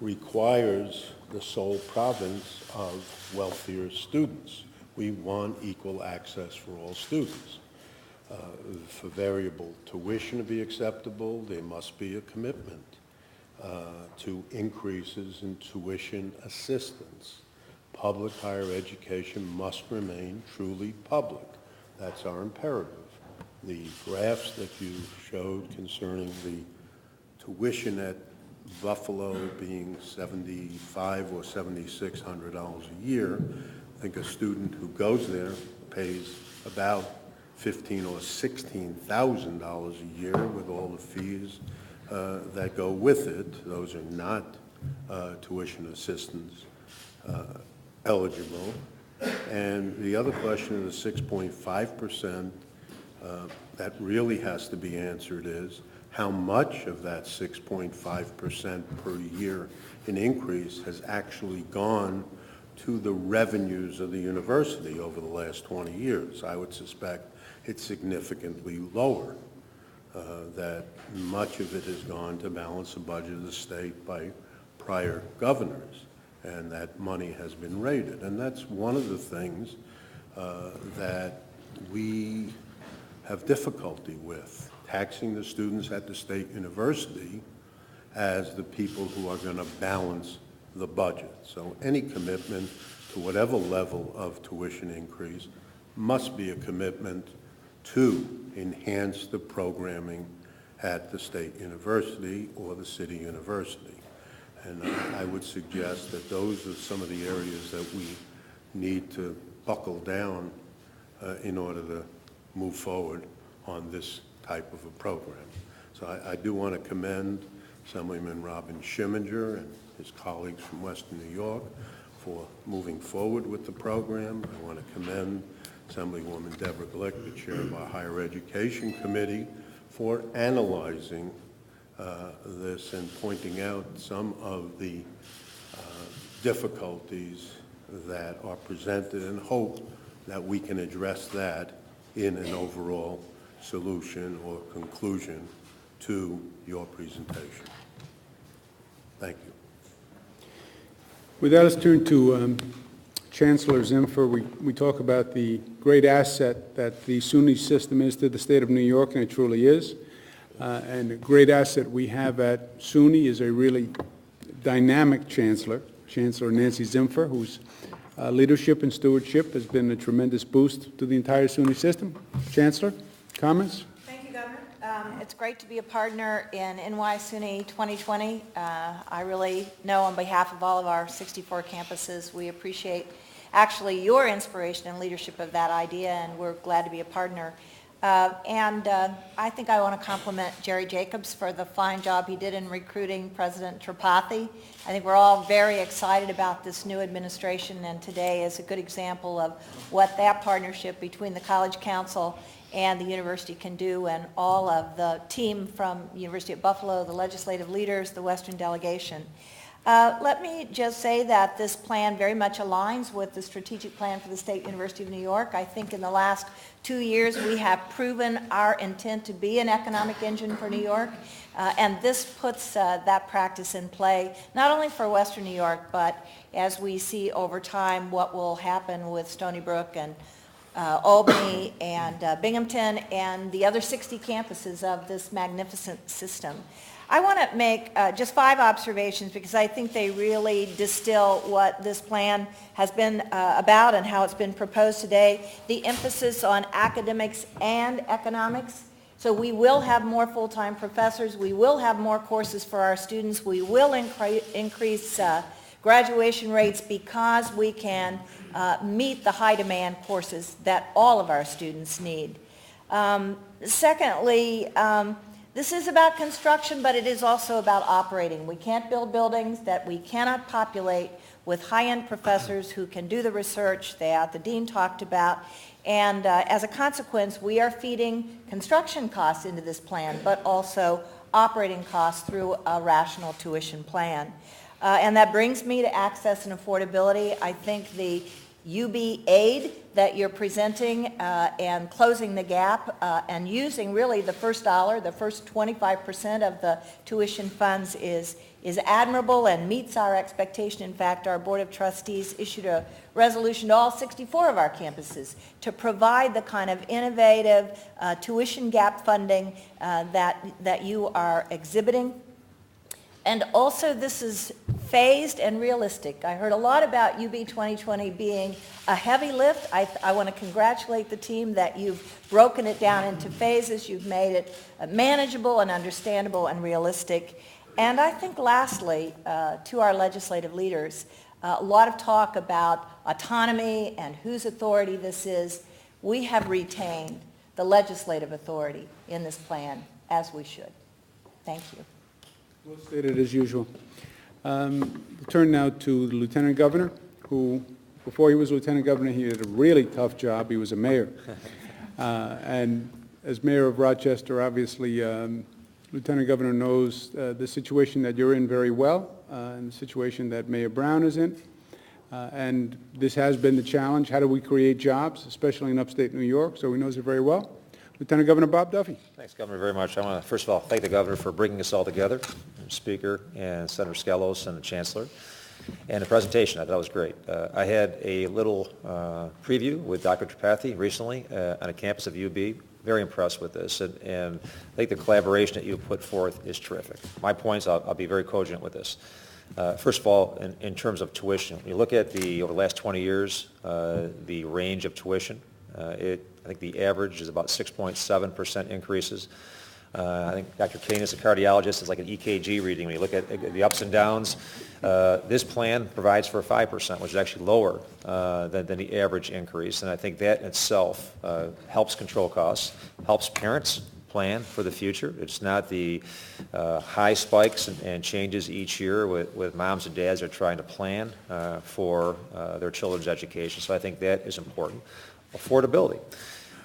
requires the sole province of wealthier students. We want equal access for all students. For variable tuition to be acceptable, there must be a commitment to increases in tuition assistance. Public higher education must remain truly public. That's our imperative. The graphs that you showed concerning the tuition at Buffalo being $7,500 or $7,600 a year, I think a student who goes there pays about $15,000 or $16,000 a year with all the fees that go with it. Those are not tuition assistance eligible. And the other question of the 6.5% that really has to be answered is how much of that 6.5% per year in increase has actually gone to the revenues of the university over the last 20 years. I would suspect it's significantly lower, that much of it has gone to balance the budget of the state by prior governors, and that money has been raided. And that's one of the things that we have difficulty with, taxing the students at the state university as the people who are going to balance the budget. So any commitment to whatever level of tuition increase must be a commitment to enhance the programming at the state university or the city university. And I would suggest that those are some of the areas that we need to buckle down in order to move forward on this type of a program. So I do want to commend Assemblyman Robin Schimminger and his colleagues from Western New York for moving forward with the program. I want to commend Assemblywoman Deborah Glick, the chair of our Higher Education Committee, for analyzing this and pointing out some of the difficulties that are presented, and hope that we can address that in an overall solution or conclusion to your presentation. Thank you. With that, let's turn to Chancellor Zimfer. We talk about the great asset that the SUNY system is to the state of New York, and it truly is. And a great asset we have at SUNY is a really dynamic chancellor, Chancellor Nancy Zimfer, whose leadership and stewardship has been a tremendous boost to the entire SUNY system. Chancellor, comments? Thank you, Governor. It's great to be a partner in SUNY 2020. I really know on behalf of all of our 64 campuses, we appreciate actually your inspiration and leadership of that idea, and we're glad to be a partner. I think I want to compliment Jerry Jacobs for the fine job he did in recruiting President Tripathi. I think we're all very excited about this new administration, and today is a good example of what that partnership between the College Council and the university can do, and all of the team from University of Buffalo, the legislative leaders, the Western delegation. Let me just say that this plan very much aligns with the strategic plan for the State University of New York. I think in the last 2 years we have proven our intent to be an economic engine for New York, and this puts that practice in play, not only for Western New York, but as we see over time what will happen with Stony Brook and Albany and Binghamton and the other 60 campuses of this magnificent system. I want to make just 5 observations because I think they really distill what this plan has been about and how it's been proposed today. The emphasis on academics and economics. So we will have more full-time professors. We will have more courses for our students. We will increase graduation rates because we can meet the high demand courses that all of our students need. Secondly, this is about construction, but it is also about operating. We can't build buildings that we cannot populate with high-end professors who can do the research that the dean talked about. And as a consequence, we are feeding construction costs into this plan, but also operating costs through a rational tuition plan. And that brings me to access and affordability. I think the UB aid that you're presenting and closing the gap and using really the first dollar, the first 25% of the tuition funds is admirable and meets our expectation. In fact, our Board of Trustees issued a resolution to all 64 of our campuses to provide the kind of innovative tuition gap funding that you are exhibiting. And also this is phased and realistic. I heard a lot about UB 2020 being a heavy lift. I want to congratulate the team that you've broken it down into phases. You've made it manageable and understandable and realistic. And I think lastly, to our legislative leaders, a lot of talk about autonomy and whose authority this is. We have retained the legislative authority in this plan, as we should. Thank you. Well stated as usual. We'll turn now to the Lieutenant Governor, who, before he was Lieutenant Governor, he did a really tough job. He was a mayor. And as mayor of Rochester, obviously, Lieutenant Governor knows the situation that you're in very well, and the situation that Mayor Brown is in. And this has been the challenge. How do we create jobs, especially in upstate New York? So he knows it very well. Lieutenant Governor Bob Duffy. Thanks, Governor, very much. I want to, first of all, thank the Governor for bringing us all together, Speaker and Senator Skelos and the Chancellor, and the presentation. I thought it was great. I had a little preview with Dr. Tripathi recently on a campus of UB very impressed with this, and I think the collaboration that you put forth is terrific. My points, I'll be very cogent with this. First of all, in terms of tuition, when you look at over the last 20 years, the range of tuition, I think the average is about 6.7% increases. I think Dr. Kane, as a cardiologist, is like an EKG reading. When you look at the ups and downs, this plan provides for 5%, which is actually lower than the average increase. And I think that in itself helps control costs, helps parents plan for the future. It's not the high spikes and changes each year with moms and dads are trying to plan for their children's education. So I think that is important. Affordability.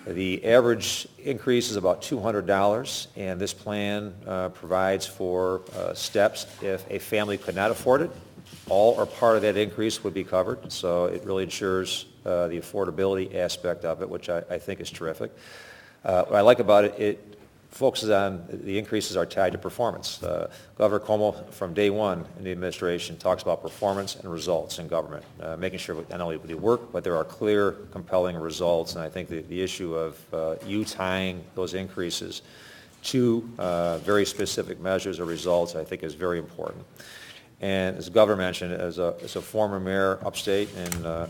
The average increase is about $200, and this plan provides for steps if a family could not afford it. All or part of that increase would be covered, so it really ensures the affordability aspect of it, which I think is terrific. What I like about it, it focuses on the increases are tied to performance. Governor Cuomo, from day one in the administration, talks about performance and results in government, making sure not only we do work, but there are clear, compelling results. And I think the issue of you tying those increases to very specific measures or results, I think, is very important. And as the governor mentioned, as a former mayor upstate and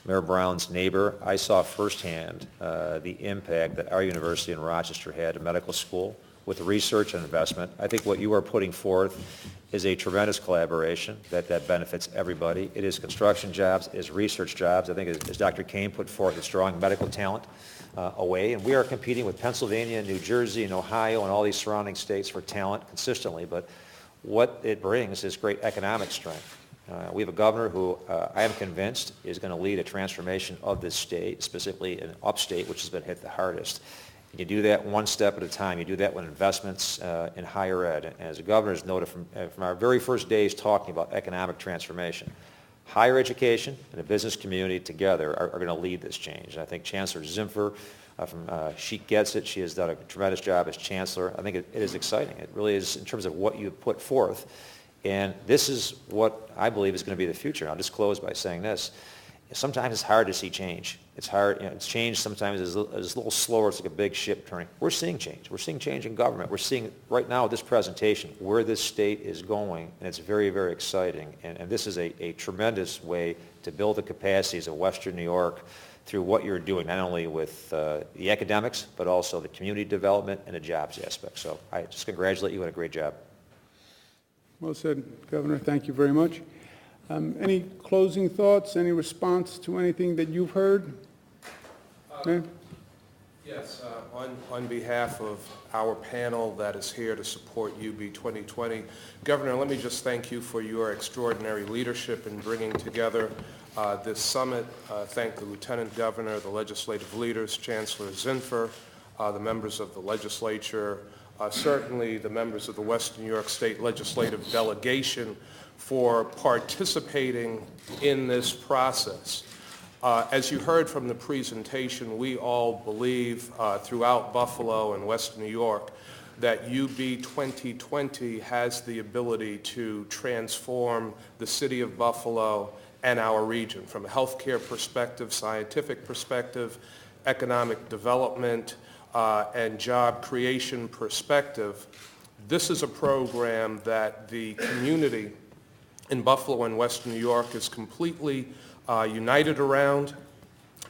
Mayor Brown's neighbor, I saw firsthand the impact that our university in Rochester had at medical school with research and investment. I think what you are putting forth is a tremendous collaboration that benefits everybody. It is construction jobs, it is research jobs. I think as Dr. Kane put forth, it's drawing medical talent away. And we are competing with Pennsylvania, New Jersey, and Ohio, and all these surrounding states for talent consistently. But what it brings is great economic strength. We have a governor who I am convinced is going to lead a transformation of this state, specifically in upstate, which has been hit the hardest. And you do that one step at a time. You do that with investments in higher ed. And as the governor has noted from our very first days talking about economic transformation, higher education and the business community together are going to lead this change. And I think Chancellor Zimpher, she gets it. She has done a tremendous job as chancellor. I think it is exciting. It really is in terms of what you put forth. And this is what I believe is going to be the future. And I'll just close by saying this. Sometimes it's hard to see change. It's hard, it's change sometimes is a little slower. It's like a big ship turning. We're seeing change. We're seeing change in government. We're seeing right now with this presentation where this state is going, and it's very, very exciting. And this is a tremendous way to build the capacities of Western New York through what you're doing, not only with the academics, but also the community development and the jobs aspect. So I just congratulate you on a great job. Well said, Governor. Thank you very much. Any closing thoughts, any response to anything that you've heard? Yes, on behalf of our panel that is here to support UB 2020, Governor, let me just thank you for your extraordinary leadership in bringing together this summit. Thank the Lieutenant Governor, the legislative leaders, Chancellor Zimpher, the members of the legislature, certainly the members of the Western New York State Legislative Delegation for participating in this process. As you heard from the presentation, we all believe throughout Buffalo and Western New York that UB 2020 has the ability to transform the city of Buffalo and our region from a healthcare perspective, scientific perspective, economic development, and job creation perspective. This is a program that the community in Buffalo and Western New York is completely united around.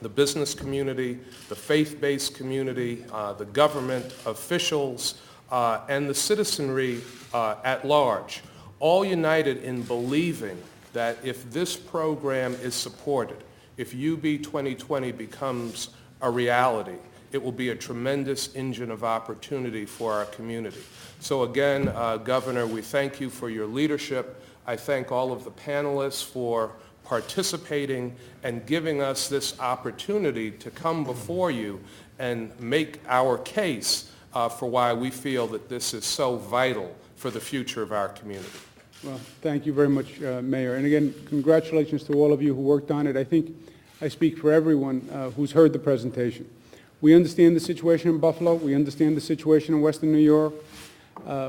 The business community, the faith-based community, the government officials, and the citizenry at large, all united in believing that if this program is supported, if UB 2020 becomes a reality, it will be a tremendous engine of opportunity for our community. So again, Governor, we thank you for your leadership. I thank all of the panelists for participating and giving us this opportunity to come before you and make our case for why we feel that this is so vital for the future of our community. Well, thank you very much, Mayor. And again, congratulations to all of you who worked on it. I think I speak for everyone who's heard the presentation. We understand the situation in Buffalo. We understand the situation in Western New York.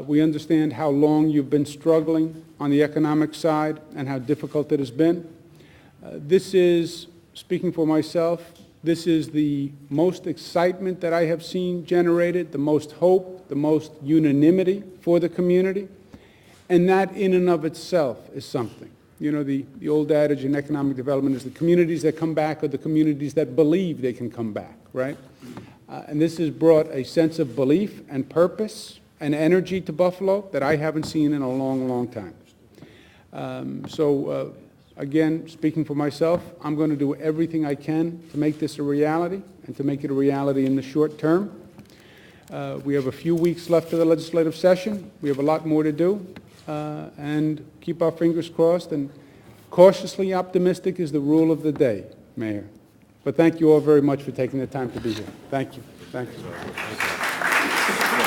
We understand how long you've been struggling on the economic side and how difficult it has been. This is, speaking for myself, This is the most excitement that I have seen generated, the most hope, the most unanimity for the community, and that in and of itself is something. You know, the old adage in economic development is the communities that come back are the communities that believe they can come back, right? And this has brought a sense of belief and purpose and energy to Buffalo that I haven't seen in a long, long time. Again, speaking for myself, I'm going to do everything I can to make this a reality and to make it a reality in the short term. We have a few weeks left of the legislative session. We have a lot more to do, and keep our fingers crossed, and cautiously optimistic is the rule of the day, Mayor. But thank you all very much for taking the time to be here. Thank you. Thank you.